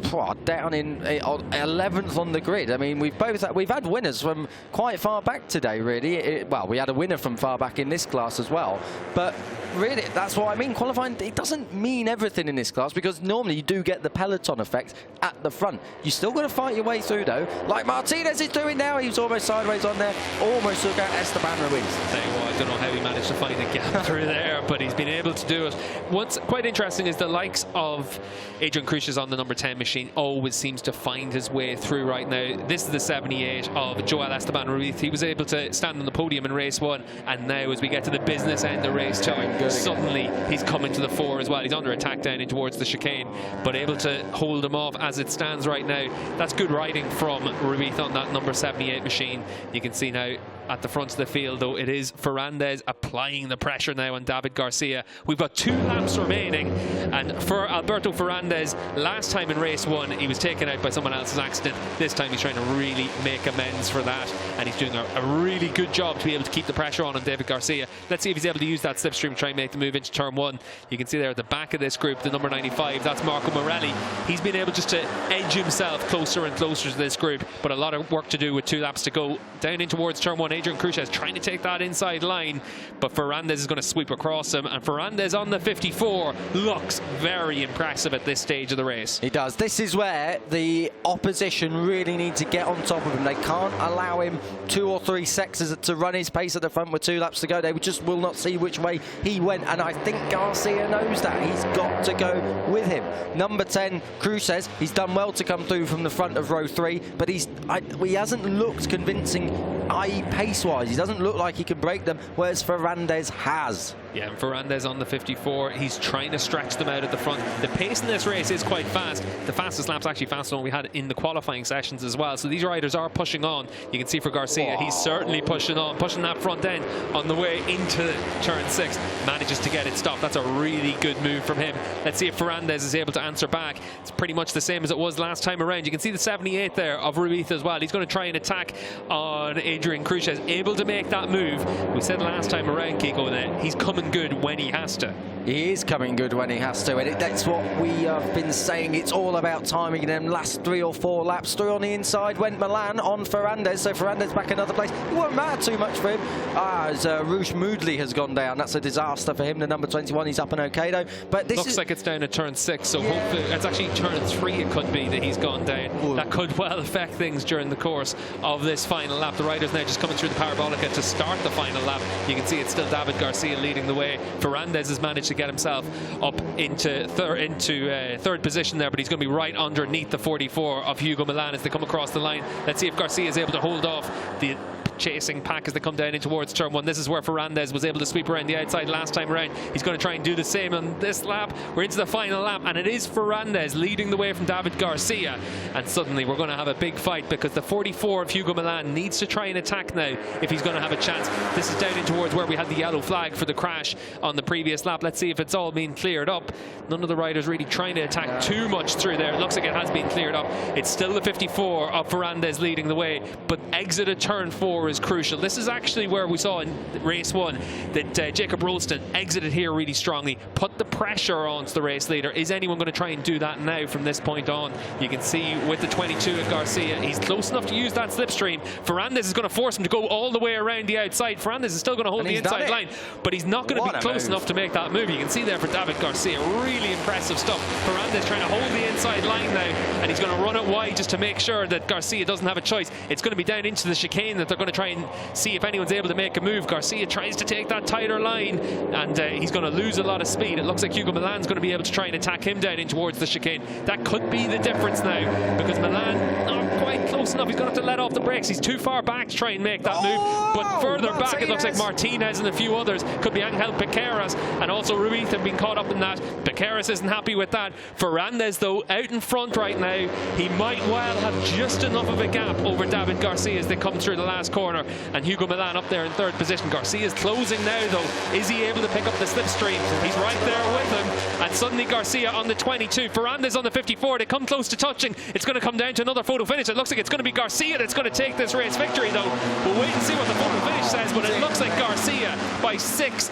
down in 11th on the grid. I mean, we've had winners from quite far back today, really. Well, we had a winner from far back in this class as well, but really, that's what I mean. Qualifying, it doesn't mean everything in this class, because normally you do get the peloton effect at the front. You still got to fight your way through though, like Martinez is doing now. He was almost sideways on there, almost took out Esteban Ruiz. Tell you what, I don't know how he managed to find a gap through there, but he's been able to do it. What's quite interesting is the likes of Adrian Cruces on the number 10 machine always seems to find his way through right now. This is the 78 of Joel Esteban Ruiz. He was able to stand on the podium in race 1, and now as we get to the business end of race 2, suddenly he's coming to the fore as well. He's under attack down in towards the chicane, but able to hold him off as it stands right now. That's good riding from Ruiz on that number 78 machine. You can see now at the front of the field, though, it is Fernandez applying the pressure now on David Garcia. We've got 2 laps remaining, and for Alberto Fernandez, last time in race 1 he was taken out by someone else's accident. This time he's trying to really make amends for that, and he's doing a really good job to be able to keep the pressure on David Garcia. Let's see if he's able to use that slipstream to try and make the move into turn 1. You can see there at the back of this group, the number 95, that's Marco Morelli. He's been able just to edge himself closer and closer to this group, but a lot of work to do with 2 laps to go. Down in towards turn 1, Adrian Cruces trying to take that inside line, but Fernandez is going to sweep across him, and Fernandez on the 54 looks very impressive at this stage of the race. He does. This is where the opposition really need to get on top of him. They can't allow him 2 or 3 sectors to run his pace at the front with 2 laps to go. They just will not see which way he went, and I think Garcia knows that. He's got to go with him. Number 10, Cruces, he's done well to come through from the front of row 3, but he hasn't looked convincing, i.e. pace-wise. He doesn't look like he can break them, whereas Fernandez has. Yeah, and Fernandez on the 54, he's trying to stretch them out at the front. The pace in this race is quite fast. The fastest lap's actually faster than we had in the qualifying sessions as well. So these riders are pushing on. You can see for Garcia, he's certainly pushing on, pushing that front end on the way into turn 6. Manages to get it stopped. That's a really good move from him. Let's see if Fernandez is able to answer back. It's pretty much the same as it was last time around. You can see the 78 there of Ruiz as well. He's going to try and attack on Adrian Cruces, able to make that move. We said last time around, Kiko, that he's coming good when he has to. He is coming good when he has to, and that's what we have been saying. It's all about timing in them last 3 or 4 laps. Through on the inside went Milan on Fernandez, so Fernandez back another place. It won't matter too much for him. As Rouge Moodley has gone down. That's a disaster for him. The number 21, he's up and okay though. But this looks like it's down at turn 6, so hopefully it's actually turn 3 it could be that he's gone down. Ooh. That could well affect things during the course of this final lap. The riders now just coming through the Parabolica to start the final lap. You can see it's still David Garcia leading the way. Fernandez has managed to get himself up into third position there, but he's going to be right underneath the 44 of Hugo Milan as they come across the line. Let's see if Garcia is able to hold off the chasing pack as they come down in towards turn 1. This is where Fernandez was able to sweep around the outside last time around. He's going to try and do the same on this lap. We're into the final lap, and it is Fernandez leading the way from David Garcia, and suddenly we're going to have a big fight because the 44 of Hugo Milan needs to try and attack now if he's going to have a chance. This is down in towards where we had the yellow flag for the crash on the previous lap. Let's see if it's all been cleared up. None of the riders really trying to attack too much through there. It looks like it has been cleared up. It's still the 54 of Fernandez leading the way, but exited turn 4 power is crucial. This is actually where we saw in race 1 that Jacob Roulstone exited here really strongly, put the pressure onto the race leader. Is anyone going to try and do that now from this point on? You can see with the 22 at Garcia, he's close enough to use that slipstream. Fernandez is going to force him to go all the way around the outside. Fernandez is still going to hold the inside line, but he's not going to be close enough to make that move. You can see there for David Garcia, really impressive stuff. Fernandez trying to hold the inside line now, and he's going to run it wide just to make sure that Garcia doesn't have a choice. It's going to be down into the chicane that they're going to try and see if anyone's able to make a move. Garcia tries to take that tighter line, and he's going to lose a lot of speed. It looks like Hugo Milan's going to be able to try and attack him down in towards the chicane. That could be the difference now, because Milan not quite close enough. He's going to have to let off the brakes. He's too far back to try and make that move, but further back it looks like Martinez and a few others. Could be Angel Piqueras and also Ruiz have been caught up in that. Piqueras isn't happy with that. Fernandez though out in front right now. He might well have just enough of a gap over David Garcia as they come through the last corner, and Hugo Milan up there in third position. Garcia's closing now though. Is he able to pick up the slipstream? He's right there with him, and suddenly Garcia on the 22, Fernandez on the 54. They come close to touching. It's going to come down to another photo finish. It looks like it's going to be Garcia that's going to take this race victory though. We'll wait and see what the photo finish says, but it looks like Garcia by 0.06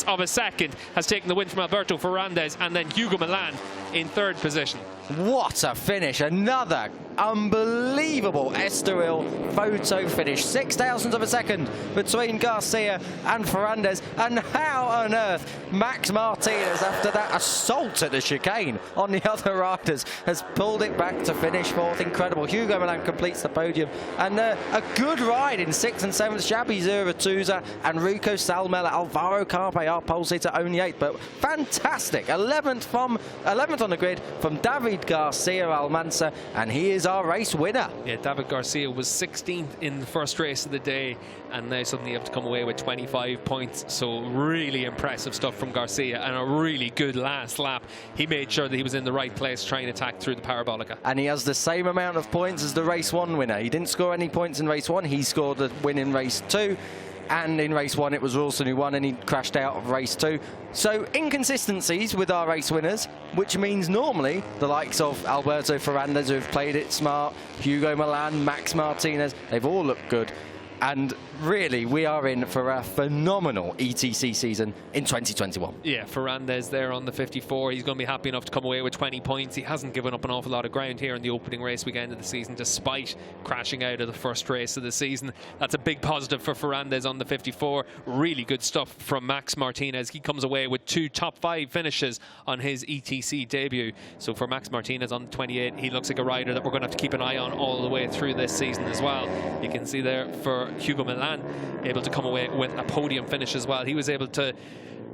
of a second has taken the win from Alberto Fernandez, and then Hugo Milan in third position. What a finish. Another unbelievable Estoril photo finish. 0.06 of a second between Garcia and Fernandez. And how on earth Max Martinez, after that assault at the chicane on the other riders, has pulled it back to finish fourth. Incredible. Hugo Milan completes the podium. And a good ride in 6th and 7th. Xabi Zurutuza and Rico Salmela. Alvaro Carpe, our pole sitter, only 8th. But fantastic. 11th on the grid from David Garcia Almanza, and he is our race winner. Yeah, David Garcia was 16th in the first race of the day, and now suddenly able to come away with 25 points. So really impressive stuff from Garcia, and a really good last lap. He made sure that he was in the right place trying to attack through the Parabolica. And he has the same amount of points as the race 1 winner. He didn't score any points in race 1. He scored a win in race 2. And in race 1 it was Roulstone who won, and he crashed out of race 2. So inconsistencies with our race winners, which means normally the likes of Alberto Fernandez, who have played it smart, Hugo Milan, Max Martinez, they've all looked good. And really, we are in for a phenomenal ETC season in 2021. Yeah, Fernandez there on the 54. He's going to be happy enough to come away with 20 points. He hasn't given up an awful lot of ground here in the opening race weekend of the season, despite crashing out of the first race of the season. That's a big positive for Fernandez on the 54. Really good stuff from Max Martinez. He comes away with 2 top 5 finishes on his ETC debut. So for Max Martinez on the 28, he looks like a rider that we're going to have to keep an eye on all the way through this season as well. You can see there for Hugo Milan, able to come away with a podium finish as well. He was able to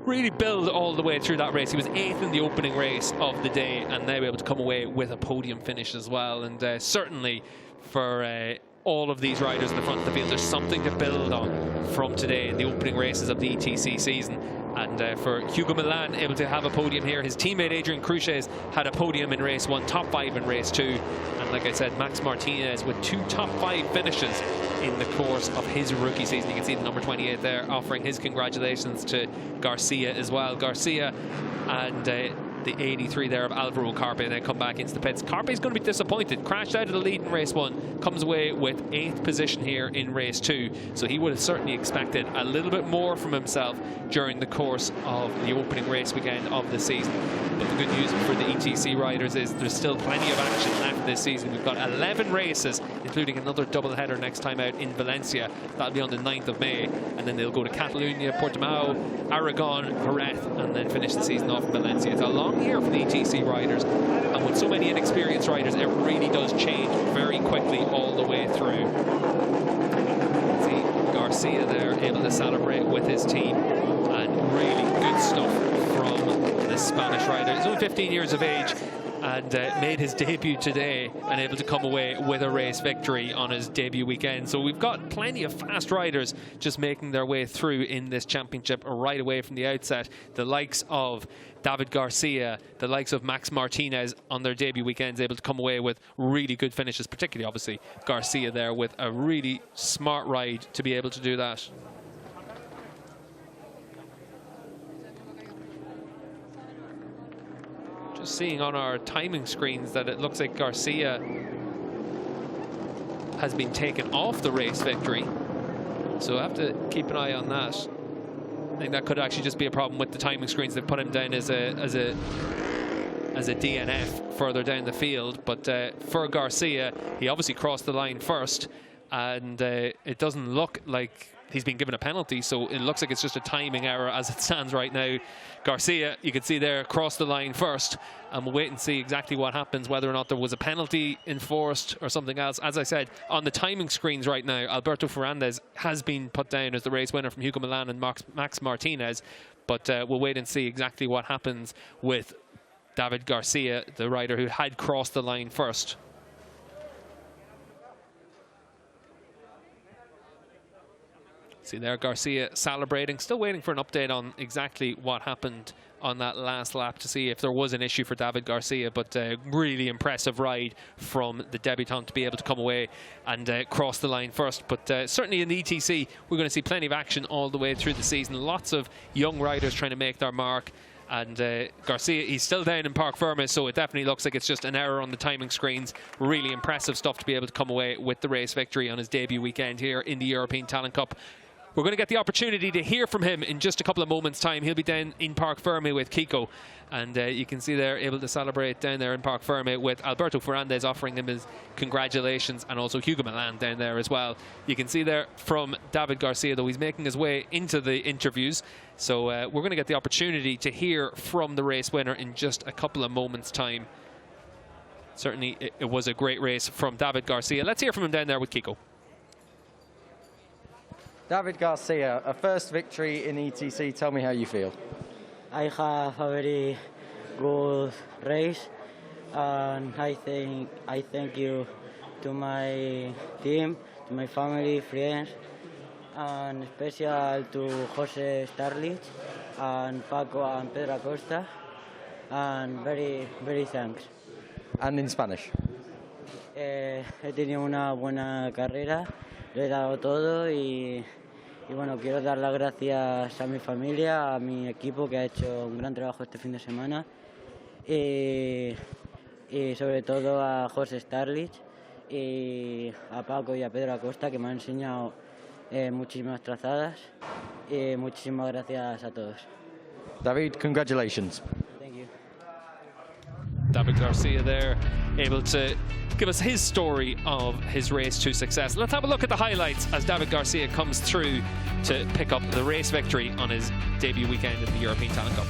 really build all the way through that race. He was 8th in the opening race of the day, and now able to come away with a podium finish as well. And certainly for all of these riders in the front of the field, there's something to build on from today in the opening races of the ETC season. And for Hugo Milan, able to have a podium here. His teammate Adrian Cruces had a podium in race 1, top 5 in race 2. And like I said, Max Martinez with 2 top 5 finishes in the course of his rookie season. You can see the number 28 there, offering his congratulations to Garcia as well. Garcia and the 83 there of Alvaro Carpe, and then come back into the pits. Carpe is going to be disappointed. Crashed out of the lead in race 1, comes away with 8th position here in race 2. So he would have certainly expected a little bit more from himself during the course of the opening race weekend of the season. But the good news for the ETC riders is there's still plenty of action left this season. We've got 11 races, including another double-header next time out in Valencia. That'll be on the 9th of May, and then they'll go to Catalonia, Portimao, Aragon, Jerez, and then finish the season off in Valencia. It's a long year for the ETC riders, and with so many inexperienced riders, it really does change very quickly all the way through. See Garcia there able to celebrate with his team, and really good stuff from this Spanish rider. He's only 15 years of age and made his debut today, and able to come away with a race victory on his debut weekend. So we've got plenty of fast riders just making their way through in this championship right away from the outset. The likes of David Garcia, the likes of Max Martinez on their debut weekends, able to come away with really good finishes, particularly obviously Garcia there with a really smart ride to be able to do that. Just seeing on our timing screens that it looks like Garcia has been taken off the race victory. So I have to keep an eye on that. I think that could actually just be a problem with the timing screens. They've put him down as a DNF further down the field. But for Garcia, he obviously crossed the line first, and it doesn't look like he's been given a penalty, so it looks like it's just a timing error as it stands right now. Garcia, you can see there, crossed the line first, and we'll wait and see exactly what happens, whether or not there was a penalty enforced or something else. As I said, on the timing screens right now, Alberto Fernandez has been put down as the race winner from Hugo Milan and Max Martinez, but we'll wait and see exactly what happens with David Garcia, the rider who had crossed the line first. See there, Garcia celebrating, still waiting for an update on exactly what happened on that last lap to see if there was an issue for David Garcia, but really impressive ride from the debutant to be able to come away and cross the line first. But certainly in the ETC, we're going to see plenty of action all the way through the season. Lots of young riders trying to make their mark. And Garcia, he's still down in Parc Ferme, so it definitely looks like it's just an error on the timing screens. Really impressive stuff to be able to come away with the race victory on his debut weekend here in the European Talent Cup. We're going to get the opportunity to hear from him in just a couple of moments' time. He'll be down in Parc Ferme with Kiko. And you can see they're able to celebrate down there in Parc Ferme with Alberto Fernandez offering him his congratulations, and also Hugo Milan down there as well. You can see there from David Garcia, though he's making his way into the interviews. So we're going to get the opportunity to hear from the race winner in just a couple of moments' time. Certainly it was a great race from David Garcia. Let's hear from him down there with Kiko. David Garcia, a first victory in ETC. Tell me how you feel. I have a very good race, and I thank you to my team, to my family, friends, and special to Jose Starlich and Paco and Pedro Acosta, and very thanks. And in Spanish? He tenido una buena carrera, lo he dado todo y bueno, quiero dar las gracias a mi familia, a mi equipo que ha hecho un gran trabajo este fin de semana y sobre todo a José Starlich y a Paco y a Pedro Acosta, que me han enseñado muchísimas trazadas, y muchísimas gracias a todos. David, congratulations. Thank you. David Garcia there, able to give us his story of his race to success. Let's have a look at the highlights as David Garcia comes through to pick up the race victory on his debut weekend in the European Talent Cup.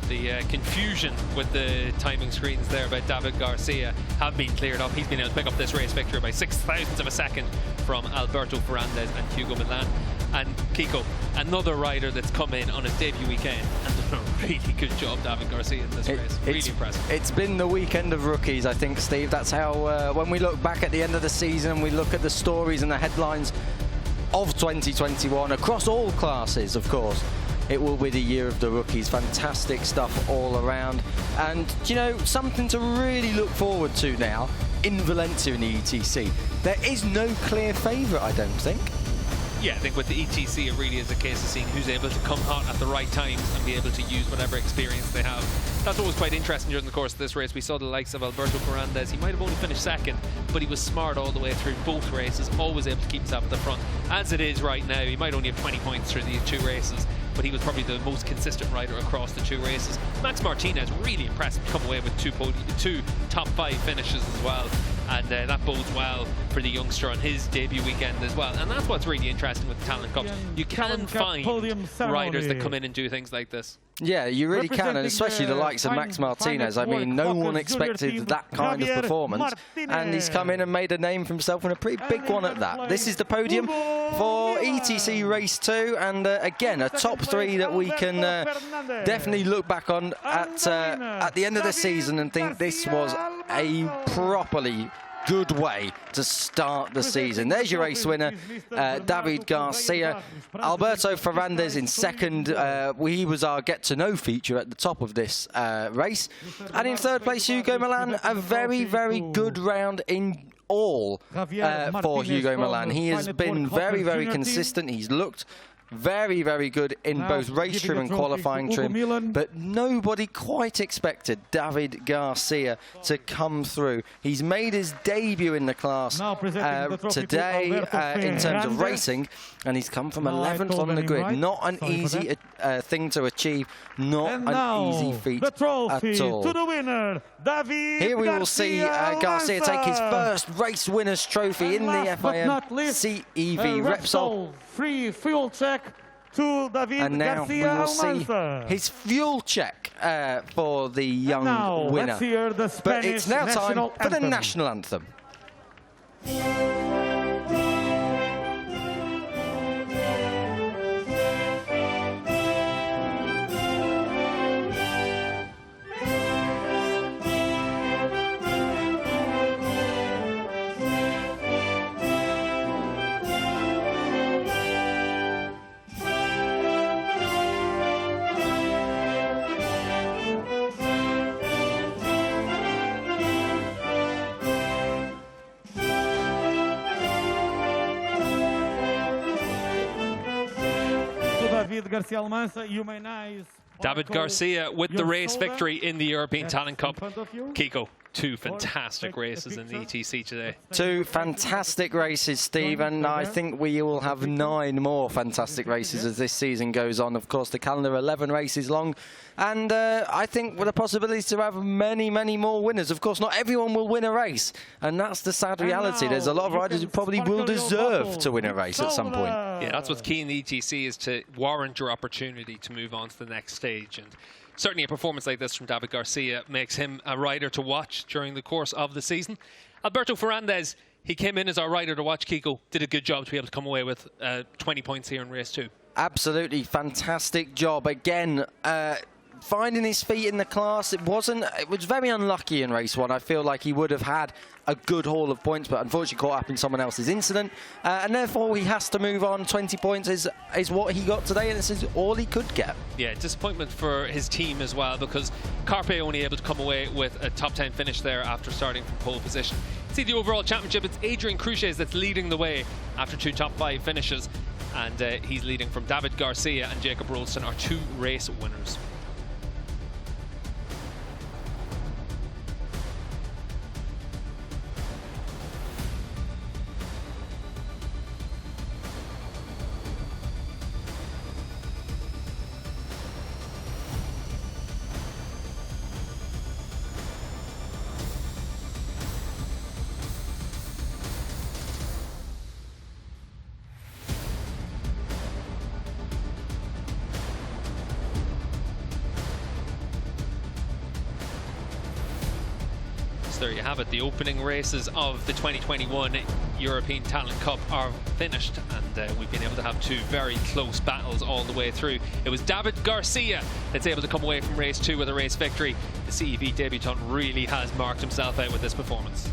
The confusion with the timing screens there by David Garcia have been cleared up. He's been able to pick up this race victory by 0.06 of a second from Alberto Fernandez and Hugo Milan. And Kiko, another rider that's come in on his debut weekend and done a really good job, David Garcia, in this race. Really impressive. It's been the weekend of rookies, I think, Steve. That's how, when we look back at the end of the season, we look at the stories and the headlines of 2021 across all classes, of course. It will be the year of the rookies. Fantastic stuff all around. And, you know, something to really look forward to now in Valencia in the ETC. There is no clear favourite, I don't think. Yeah, I think with the ETC, it really is a case of seeing who's able to come hot at the right times and be able to use whatever experience they have. That's always quite interesting during the course of this race. We saw the likes of Alberto Fernandez. He might have only finished second, but he was smart all the way through both races, always able to keep himself at the front. As it is right now, he might only have 20 points through these 2 races, but he was probably the most consistent rider across the 2 races. Max Martinez, really impressive to come away with 2 top 5 finishes as well. And that bodes well for the youngster on his debut weekend as well. And that's what's really interesting with the Talent Cups. You can find riders that come in and do things like this. Yeah, you really can, and especially the likes of Max Martinez. I mean, no one expected that kind of performance, and he's come in and made a name for himself, and a pretty big one at that. This is the podium for ETC Race 2, and again, a top 3 that we can definitely look back on at the end of the season and think this was a properly good way to start the season. There's your race winner, David Garcia. Alberto Fernandez in second. He was our get-to-know feature at the top of this race. And in third place, Hugo Milan. A very, very good round in all for Hugo Milan. He has been very, very consistent. He's looked very, very good in both race trim and qualifying trim, but nobody quite expected David Garcia to come through. He's made his debut in the class today in terms of racing, and he's come from 11th on the grid. Not an easy thing to achieve, not an easy feat at all. Here we will see Garcia take his first race winner's trophy in the FIM CEV Repsol. Free fuel check to David and now Garcia we will see his fuel check for the young winner. Let's hear the but it's now time for the anthem. national anthem. David Garcia Almanza, you may nice. David Garcia with the race victory in the European Talent Cup. Kiko, 2 fantastic races in the ETC today. 2 fantastic races, Steve, and I think we will have 9 more fantastic races as this season goes on. Of course, the calendar 11 races long, and I think with the possibility to have many, many more winners. Of course, not everyone will win a race, and that's the sad reality. There's a lot of riders who probably will deserve to win a race at some point. Yeah, that's what's key in the ETC, is to warrant your opportunity to move on to the next stage. And certainly a performance like this from David Garcia makes him a rider to watch during the course of the season. Alberto Fernandez, he came in as our rider to watch. Kiko did a good job to be able to come away with 20 points here in race 2. Absolutely fantastic job. Again, finding his feet in the class. It was very unlucky in race 1. I feel like he would have had a good haul of points, but unfortunately caught up in someone else's incident, and therefore he has to move on. 20 points is what he got today, and this is all he could get. Yeah, disappointment for his team as well, because Carpe only able to come away with a top 10 finish there after starting from pole position. See the overall championship, it's Adrian Cruces that's leading the way after 2 top 5 finishes, and he's leading from David Garcia and Jacob Roulstone, our 2 race winners. There you have it, the opening races of the 2021 European Talent Cup are finished, and we've been able to have two very close battles all the way through. It was David Garcia that's able to come away from race 2 with a race victory. The CEV debutant really has marked himself out with this performance.